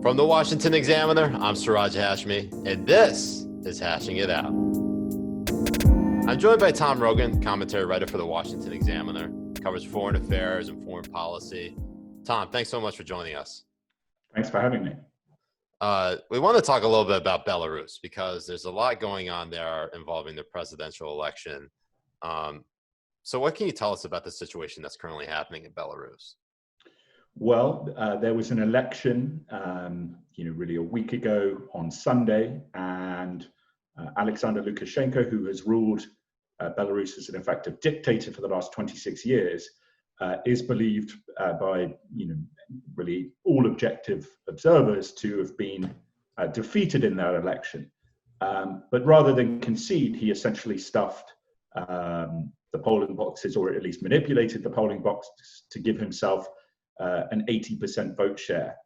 From the Washington Examiner, I'm Siraj Hashmi, and this is Hashing It Out. I'm joined by Tom Rogan, commentary writer for the Washington Examiner, covers foreign affairs and foreign policy. Tom, thanks so much for joining us. Thanks for having me. We want to talk a little bit about Belarus because there's a lot going on there involving the presidential election. So what can you tell us about the situation that's currently happening in Belarus? Well, there was an election, really a week ago on Sunday, and Alexander Lukashenko, who has ruled Belarus as an effective dictator for the last 26 years, is believed by really all objective observers to have been defeated in that election. But rather than concede, he essentially stuffed the polling boxes, or at least manipulated the polling boxes to give himself an 80% vote share.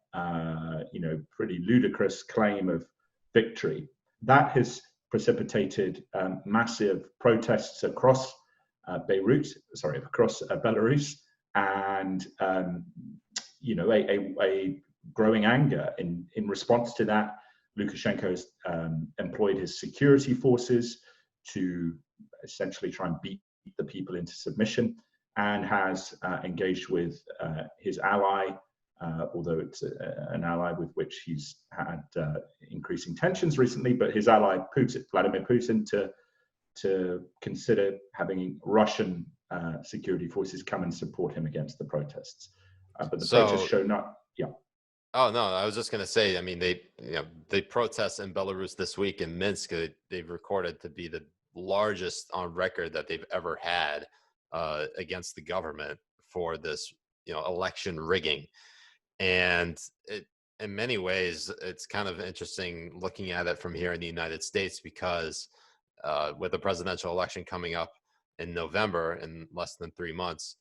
Pretty ludicrous claim of victory. That has precipitated massive protests across Belarus, and a growing anger. In response to that, Lukashenko has employed his security forces to essentially try and beat the people into submission, and has engaged with his ally, although it's an ally with which he's had increasing tensions recently, but his ally Vladimir Putin, to consider having Russian security forces come and support him against the protests. But the protests show not. Yeah. Oh no, I was just going to say. I mean, they protest in Belarus this week in Minsk. They've recorded to be the largest on record that they've ever had against the government for this, election rigging. And in many ways, it's kind of interesting looking at it from here in the United States, because with the presidential election coming up in November in less than 3 months,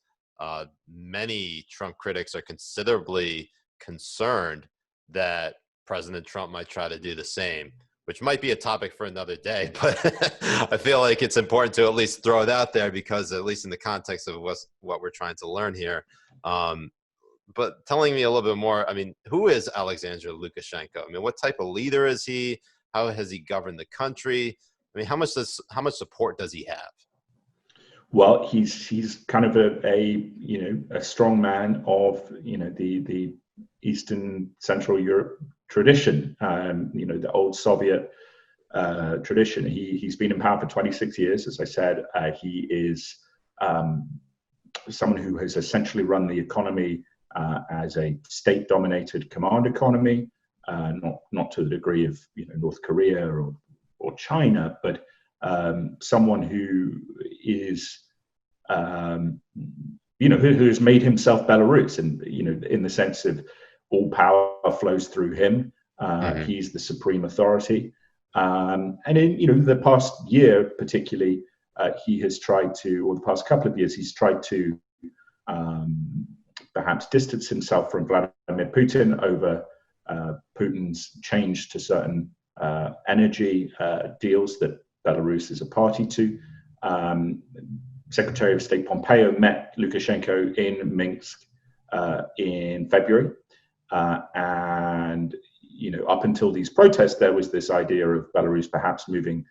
many Trump critics are considerably concerned that President Trump might try to do the same, which might be a topic for another day, but I feel like it's important to at least throw it out there, because at least in the context of what we're trying to learn here. But telling me a little bit more, I mean, who is Alexander Lukashenko? I mean, what type of leader is he? How has he governed the country? I mean, how much support does he have? Well, he's kind of a strong man of the Eastern Central Europe tradition, the old Soviet tradition. He's been in power for 26 years, as I said. He is someone who has essentially run the economy as a state-dominated command economy, not to the degree of North Korea or China, but someone who is who has made himself Belarus, and in the sense of all power flows through him. He's the supreme authority, and in the past year, particularly, he has tried to, or the past couple of years, he's tried to perhaps distance himself from Vladimir Putin over Putin's change to certain energy deals that Belarus is a party to. Secretary of State Pompeo met Lukashenko in Minsk in February, and up until these protests, there was this idea of Belarus perhaps moving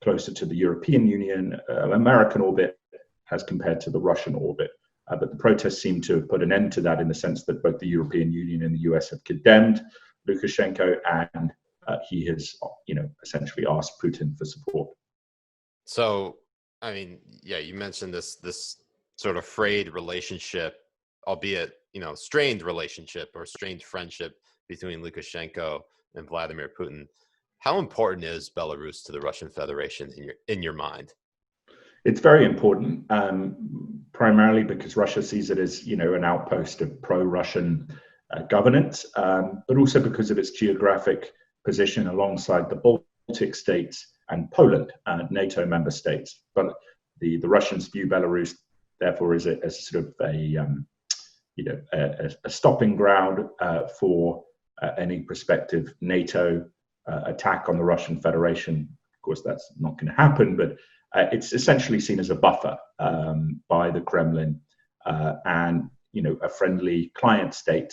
closer to the European Union, American orbit, as compared to the Russian orbit. But the protests seem to have put an end to that, in the sense that both the European Union and the US have condemned Lukashenko, and he has, essentially asked Putin for support. So, I mean, yeah, you mentioned this sort of frayed relationship, albeit, strained relationship or strained friendship between Lukashenko and Vladimir Putin. How important is Belarus to the Russian Federation in your mind? It's very important, primarily because Russia sees it as, an outpost of pro-Russian governance, but also because of its geographic position alongside the Baltic states and Poland, NATO member states. But the Russians view Belarus, therefore, as sort of a stopping ground for any prospective NATO attack on the Russian Federation. Of course, that's not going to happen, but it's essentially seen as a buffer by the Kremlin and a friendly client state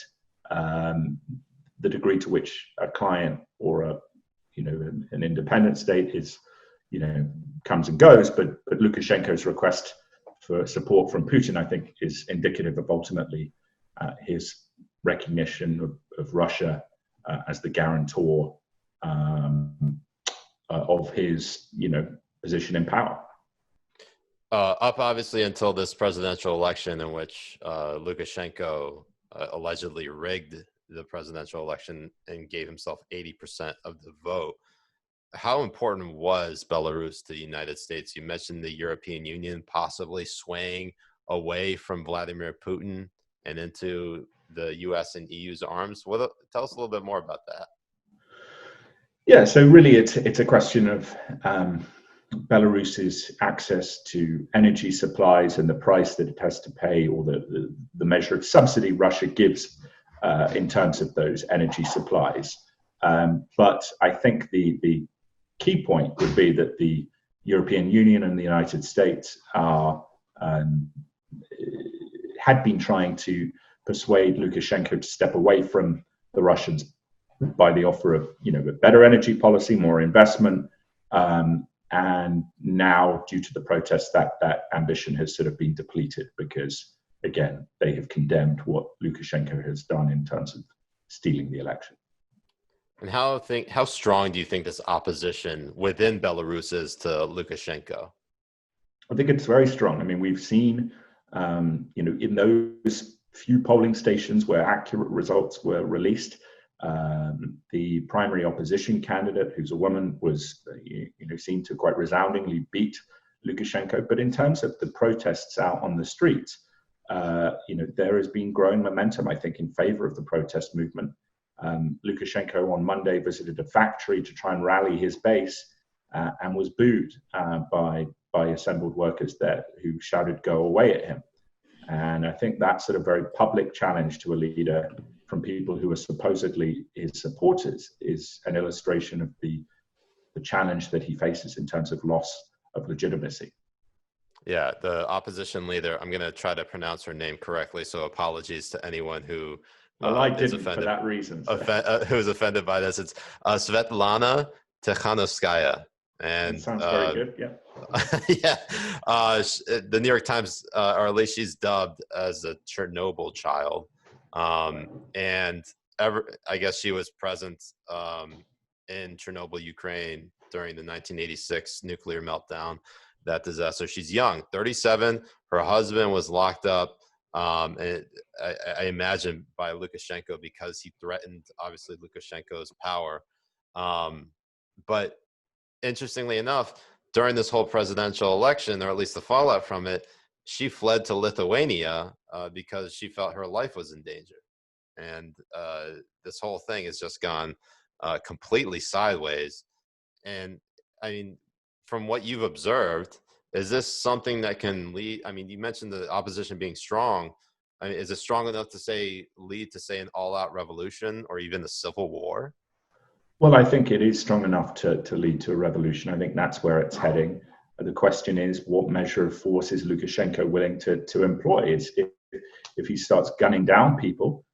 the degree to which a client or an independent state is, comes and goes, but Lukashenko's request for support from Putin, I think, is indicative of ultimately his recognition of Russia as the guarantor of his, position in power. Up obviously until this presidential election in which Lukashenko allegedly rigged the presidential election and gave himself 80% of the vote. How important was Belarus to the United States? You mentioned the European Union possibly swaying away from Vladimir Putin and into the US and EU's arms. Tell us a little bit more about that. Yeah, so really it's a question of Belarus's access to energy supplies and the price that it has to pay, or the measure of subsidy Russia gives in terms of those energy supplies. But I think the key point would be that the European Union and the United States had been trying to persuade Lukashenko to step away from the Russians by the offer of, a better energy policy, more investment. And now, due to the protests, that ambition has sort of been depleted because, again, they have condemned what Lukashenko has done in terms of stealing the election. And how strong do you think this opposition within Belarus is to Lukashenko? I think it's very strong. I mean, we've seen, in those few polling stations where accurate results were released, the primary opposition candidate, who's a woman, was seen to quite resoundingly beat Lukashenko. But in terms of the protests out on the streets, there has been growing momentum, I think, in favor of the protest movement. Lukashenko on Monday visited a factory to try and rally his base and was booed by assembled workers there who shouted "Go away" at him. And I think that sort of very public challenge to a leader from people who are supposedly his supporters is an illustration of the challenge that he faces in terms of loss of legitimacy. Yeah, the opposition leader, I'm going to try to pronounce her name correctly, so apologies to anyone who well, I didn't for that reason. Who's offended by this. It's Svetlana Tikhanovskaya. And that sounds very good, yeah. Yeah, the New York Times, or at least she's dubbed as a Chernobyl child. And I guess she was present in Chernobyl, Ukraine during the 1986 nuclear meltdown, that disaster. She's young, 37. Her husband was locked up, and I imagine by Lukashenko because he threatened, obviously, Lukashenko's power. But interestingly enough, during this whole presidential election, or at least the fallout from it, she fled to Lithuania because she felt her life was in danger. And this whole thing has just gone completely sideways. And I mean, from what you've observed, is this something that can lead? I mean, you mentioned the opposition being strong. I mean, is it strong enough to lead to an all-out revolution or even a civil war? Well, I think it is strong enough to lead to a revolution. I think that's where it's heading. The question is, what measure of force is Lukashenko willing to employ? If he starts gunning down people,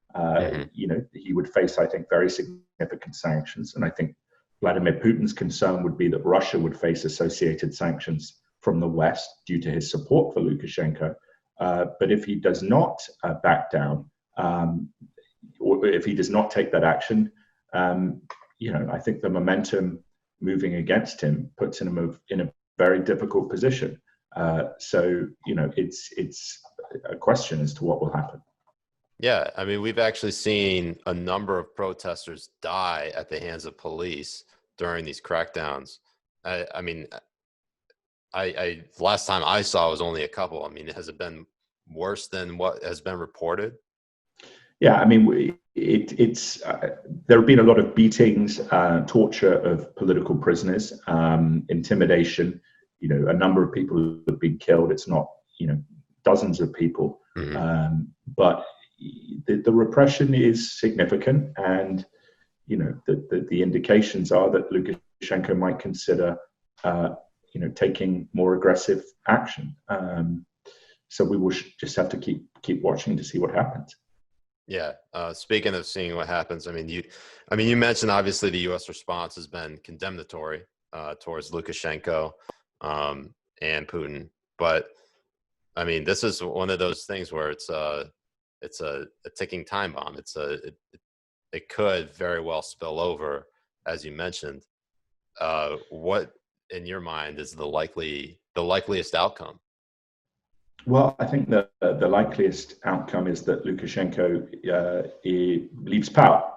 he would face, I think, very significant sanctions. And I think Vladimir Putin's concern would be that Russia would face associated sanctions from the West due to his support for Lukashenko. But if he does not back down, or if he does not take that action, I think the momentum moving against him puts him in a very difficult position. So it's a question as to what will happen. Yeah, I mean, we've actually seen a number of protesters die at the hands of police during these crackdowns. I mean, last time I saw was only a couple. I mean, has it been worse than what has been reported? Yeah, I mean, there have been a lot of beatings, torture of political prisoners, intimidation. A number of people have been killed. It's not, dozens of people, but the repression is significant, and the indications are that Lukashenko might consider, taking more aggressive action. So we will just have to keep watching to see what happens. Yeah. Speaking of seeing what happens, you mentioned obviously the U.S. response has been condemnatory towards Lukashenko and Putin, but I mean, this is one of those things where it's a ticking time bomb. It could very well spill over, as you mentioned. What in your mind is the likeliest outcome? Well, I think that the likeliest outcome is that Lukashenko he leaves power,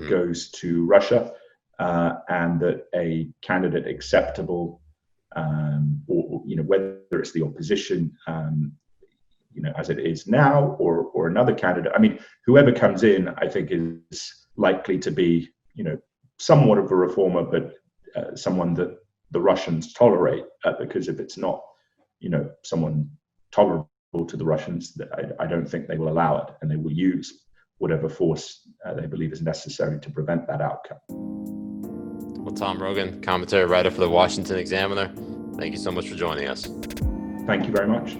goes to Russia, and that a candidate acceptable, or whether it's the opposition, as it is now, or another candidate. I mean, whoever comes in, I think, is likely to be, somewhat of a reformer, but someone that the Russians tolerate. Because if it's not, someone tolerable to the Russians, I don't think they will allow it, and they will use whatever force they believe is necessary to prevent that outcome. Well, Tom Rogan, commentary writer for the Washington Examiner, thank you so much for joining us. Thank you very much.